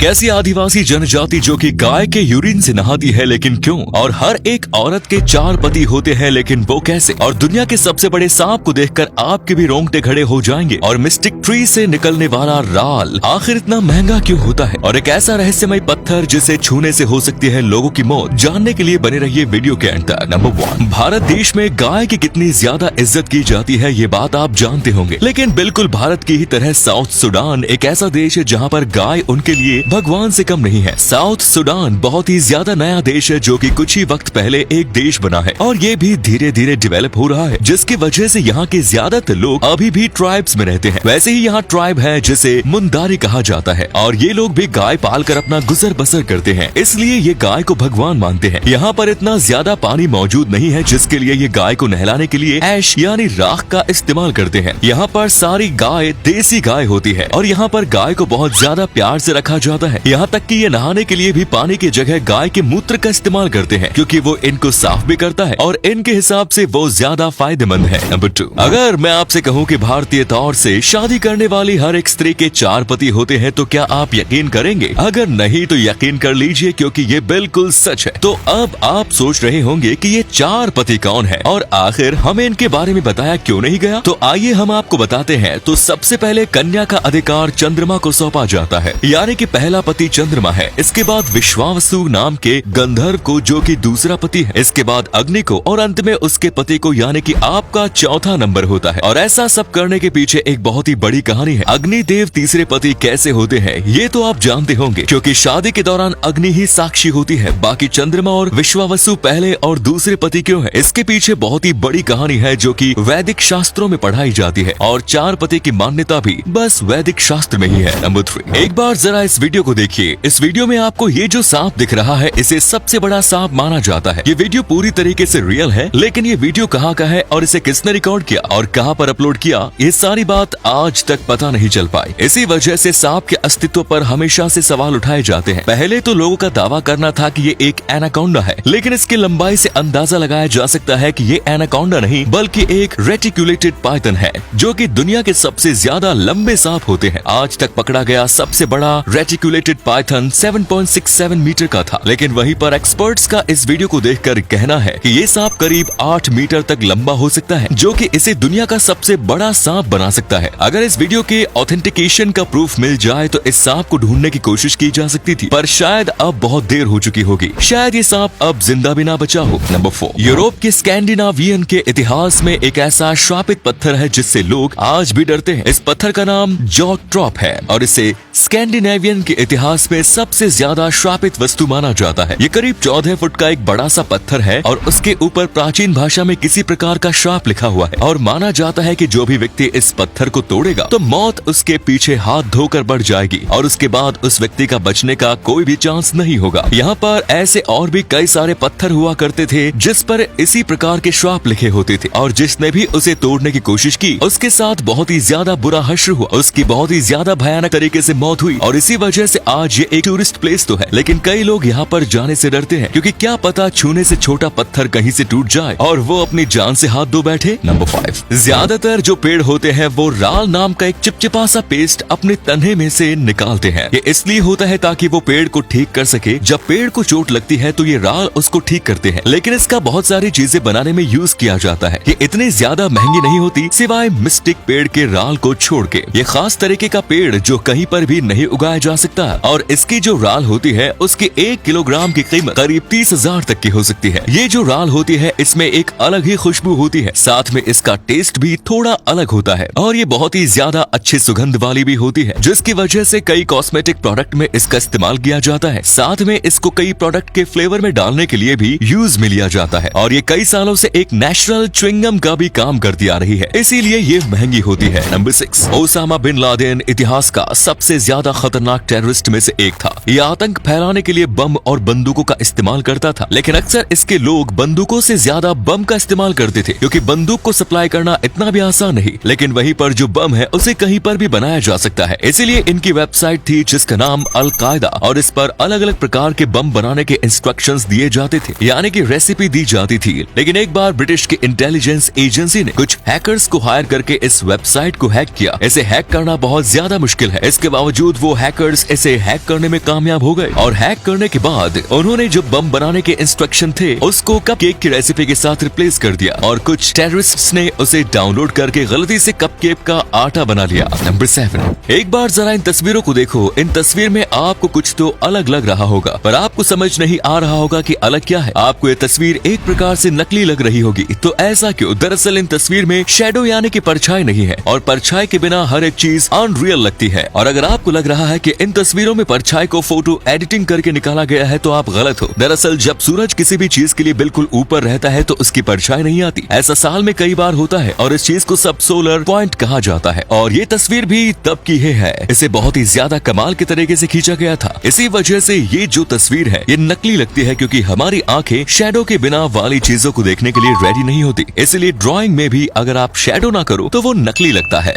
कैसी आदिवासी जनजाति जो कि गाय के यूरिन से नहाती है, लेकिन क्यों? और हर एक औरत के 4 पति होते हैं, लेकिन वो कैसे? और दुनिया के सबसे बड़े सांप को देखकर आपके भी रोंगटे खड़े हो जाएंगे। और मिस्टिक ट्री से निकलने वाला राल आखिर इतना महंगा क्यों होता है? और एक ऐसा रहस्यमय पत्थर जिसे छूने से हो सकती है लोगों की मौत। जानने के लिए बने रहिए वीडियो के अंत तक। नंबर 1, भारत देश में गाय की कितनी ज्यादा इज्जत की जाती है, ये बात आप जानते होंगे। लेकिन बिल्कुल भारत की ही तरह साउथ सुडान एक ऐसा देश है जहाँ पर गाय उनके लिए भगवान से कम नहीं है। साउथ सुडान बहुत ही ज्यादा नया देश है जो कि कुछ ही वक्त पहले एक देश बना है और ये भी धीरे धीरे डेवलप हो रहा है, जिसकी वजह से यहाँ के ज्यादातर लोग अभी भी ट्राइब्स में रहते हैं। वैसे ही यहाँ ट्राइब है जिसे मुंदारी कहा जाता है और ये लोग भी गाय पाल कर अपना गुजर बसर करते हैं, इसलिए ये गाय को भगवान मानते हैं। यहाँ पर इतना ज्यादा पानी मौजूद नहीं है जिसके लिए ये गाय को नहलाने के लिए ऐश यानी राख का इस्तेमाल करते हैं। यहाँ पर सारी गाय देसी गाय होती है और यहाँ पर गाय को बहुत ज्यादा प्यार से रखा जाता है। यहाँ तक कि ये नहाने के लिए भी पानी की जगह गाय के मूत्र का इस्तेमाल करते हैं, क्योंकि वो इनको साफ भी करता है और इनके हिसाब से वो ज्यादा फायदेमंद है। नंबर 2, अगर मैं आपसे कहूँ कि भारतीय तौर से शादी करने वाली हर एक स्त्री के 4 पति होते हैं, तो क्या आप यकीन करेंगे? अगर नहीं तो यकीन कर लीजिए, क्योंकि ये बिल्कुल सच है। तो अब आप सोच रहे होंगे कि ये 4 पति कौन है और आखिर हमें इनके बारे में बताया क्यों नहीं गया? तो आइए हम आपको बताते हैं। तो सबसे पहले कन्या का अधिकार चंद्रमा को सौंपा जाता है, यानी कि पहला पति चंद्रमा है। इसके बाद विश्वावसु नाम के गंधर्व को जो कि दूसरा पति है। इसके बाद अग्नि को और अंत में उसके पति को, यानी कि आपका चौथा नंबर होता है। और ऐसा सब करने के पीछे एक बहुत ही बड़ी कहानी है। अग्निदेव तीसरे पति कैसे होते हैं ये तो आप जानते होंगे, क्योंकि शादी के दौरान अग्नि ही साक्षी होती है। बाकी चंद्रमा और विश्वावसु पहले और दूसरे पति क्यों है, इसके पीछे बहुत ही बड़ी कहानी है जो कि वैदिक शास्त्रों में पढ़ाई जाती है। और 4 पति की मान्यता भी बस वैदिक शास्त्र में ही है। नंबर 3, एक बार जरा इस वीडियो को देखिए। इस वीडियो में आपको ये जो सांप दिख रहा है, इसे सबसे बड़ा सांप माना जाता है। ये वीडियो पूरी तरीके से रियल है, लेकिन ये वीडियो कहाँ का है और इसे किसने रिकॉर्ड किया और कहाँ पर अपलोड किया, ये सारी बात आज तक पता नहीं चल पाई। इसी वजह से सांप के अस्तित्व पर हमेशा से सवाल उठाए जाते हैं। पहले तो लोगों का दावा करना था कि ये एक एनाकोंडा है, लेकिन इसकी लंबाई से अंदाजा लगाया जा सकता है कि ये एनाकोंडा नहीं बल्कि एक रेटिकुलेटेड पाइथन है, जो कि दुनिया के सबसे ज्यादा लंबे सांप होते हैं। आज तक पकड़ा गया सबसे बड़ा रेटिकुलेटेड पाइथन 7.67 मीटर का था, लेकिन वहीं पर एक्सपर्ट्स का इस वीडियो को देखकर कहना है कि ये सांप करीब 8 मीटर तक लंबा हो सकता है, जो कि इसे दुनिया का सबसे बड़ा सांप बना सकता है। अगर इस वीडियो के ऑथेंटिकेशन का प्रूफ मिल जाए तो इस सांप को ढूंढने की कोशिश की जा सकती थी, पर शायद अब बहुत देर हो चुकी होगी। शायद ये सांप अब जिंदा भी ना बचा हो। नंबर 4, यूरोप के स्कैंडिनावियन के इतिहास में एक ऐसा श्रापित पत्थर है जिससे लोग आज भी डरते हैं। इस पत्थर का नाम जॉट्रॉप है और इसे स्कैंडिनेवियन के इतिहास में सबसे ज्यादा श्रापित वस्तु माना जाता है। ये करीब 14 फुट का एक बड़ा सा पत्थर है और उसके ऊपर प्राचीन भाषा में किसी प्रकार का श्राप लिखा हुआ है और माना जाता है कि जो भी व्यक्ति इस पत्थर को तोड़ेगा तो मौत उसके पीछे हाथ धोकर बढ़ जाएगी और उसके बाद उस व्यक्ति का बचने का कोई भी चांस नहीं होगा। यहाँ पर ऐसे और भी कई सारे पत्थर हुआ करते थे जिस पर इसी प्रकार के श्राप लिखे होते थे और जिसने भी उसे तोड़ने की कोशिश की उसके साथ बहुत ही ज्यादा बुरा हश्र हुआ, उसकी बहुत ही ज्यादा भयानक तरीके से मौत हुई। और इसी वजह से आज ये एक टूरिस्ट प्लेस तो है, लेकिन कई लोग यहाँ पर जाने से डरते हैं, क्योंकि क्या पता छूने से छोटा पत्थर कहीं से टूट जाए और वो अपनी जान से हाथ धो बैठे। नंबर 5, ज्यादातर जो पेड़ होते हैं वो राल नाम का एक चिपचिपा सा पेस्ट अपने तने में से निकालते हैं। ये इसलिए होता है ताकि वो पेड़ को ठीक कर सके। जब पेड़ को चोट लगती है तो ये राल उसको ठीक करते हैं, लेकिन इसका बहुत सारी चीजें बनाने में यूज किया जाता है। ये इतनी ज्यादा महंगी नहीं होती सिवाय मिस्टिक पेड़ के राल को छोड़ के। ये खास तरीके का पेड़ जो कहीं पर भी नहीं उगाया जा सकता और इसकी जो राल होती है उसकी 1 किलोग्राम की कीमत करीब 30,000 तक की हो सकती है। ये जो राल होती है इसमें एक अलग ही खुशबू होती है, साथ में इसका टेस्ट भी थोड़ा अलग होता है और ये बहुत ही ज्यादा अच्छी सुगंध वाली भी होती है, जिसकी वजह से कई कॉस्मेटिक प्रोडक्ट में इसका इस्तेमाल किया जाता है। साथ में इसको कई प्रोडक्ट के फ्लेवर में डालने के लिए भी यूज में लिया जाता है और ये कई सालों से एक नेशनल च्युइंगम का भी काम करती आ रही है, इसीलिए ये महंगी होती है। नंबर 6, ओसामा बिन लादेन इतिहास का सबसे ज्यादा खतरनाक टेररिस्ट में से एक था। ये आतंक फैलाने के लिए बम और बंदूकों का इस्तेमाल करता था, लेकिन अक्सर इसके लोग बंदूकों से ज्यादा बम का इस्तेमाल करते थे, क्योंकि बंदूक को सप्लाई करना इतना भी आसान नहीं, लेकिन वहीं पर जो बम है उसे कहीं पर भी बनाया जा सकता है। इसीलिए इनकी वेबसाइट थी जिसका नाम अल कायदा और इस पर अलग अलग प्रकार के बम बनाने के इंस्ट्रक्शंस दिए जाते थे, यानी कि रेसिपी दी जाती थी। लेकिन एक बार ब्रिटिश की इंटेलिजेंस एजेंसी ने कुछ हैकर्स को हायर करके इस वेबसाइट को हैक किया। इसे हैक करना बहुत ज्यादा मुश्किल है, इसके बावजूद वो हैकर्स इसे हैक करने में कामयाब हो गए और हैक करने के बाद उन्होंने जो बम बनाने के इंस्ट्रक्शन थे उसको कपकेक की रेसिपी के साथ रिप्लेस कर दिया और कुछ टेररिस्ट्स ने उसे डाउनलोड करके गलती से कपकेक का आटा बना लिया। नंबर 7, एक बार जरा इन तस्वीरों को देखो। इन तस्वीर में आपको कुछ तो अलग लग रहा होगा पर आपको समझ नहीं आ रहा होगा कि अलग क्या है। आपको ये तस्वीर एक प्रकार से नकली लग रही होगी, तो ऐसा क्यों? दरअसल इन तस्वीर में शैडो यानी कि परछाई नहीं है और परछाई के बिना हर एक चीज अनरियल लगती है। और अगर आपको लग रहा है कि इन तस्वीरों में परछाई को फोटो एडिटिंग करके निकाला गया है तो आप गलत हो। दरअसल जब सूरज किसी भी चीज के लिए बिल्कुल ऊपर रहता है तो उसकी परछाई नहीं आती। ऐसा साल में कई बार होता है और इस चीज को सब सोलर पॉइंट कहा जाता है। और ये तस्वीर भी तब की है। इसे बहुत ही ज्यादा कमाल के तरीके से खींचा गया था। इसी वजह से ये जो तस्वीर है ये नकली लगती है क्योंकि हमारी आंखें शैडो के बिना वाली चीजों को देखने के लिए रेडी नहीं होती। इसलिए ड्राइंग में भी अगर आप शैडो ना करो तो वो नकली लगता है।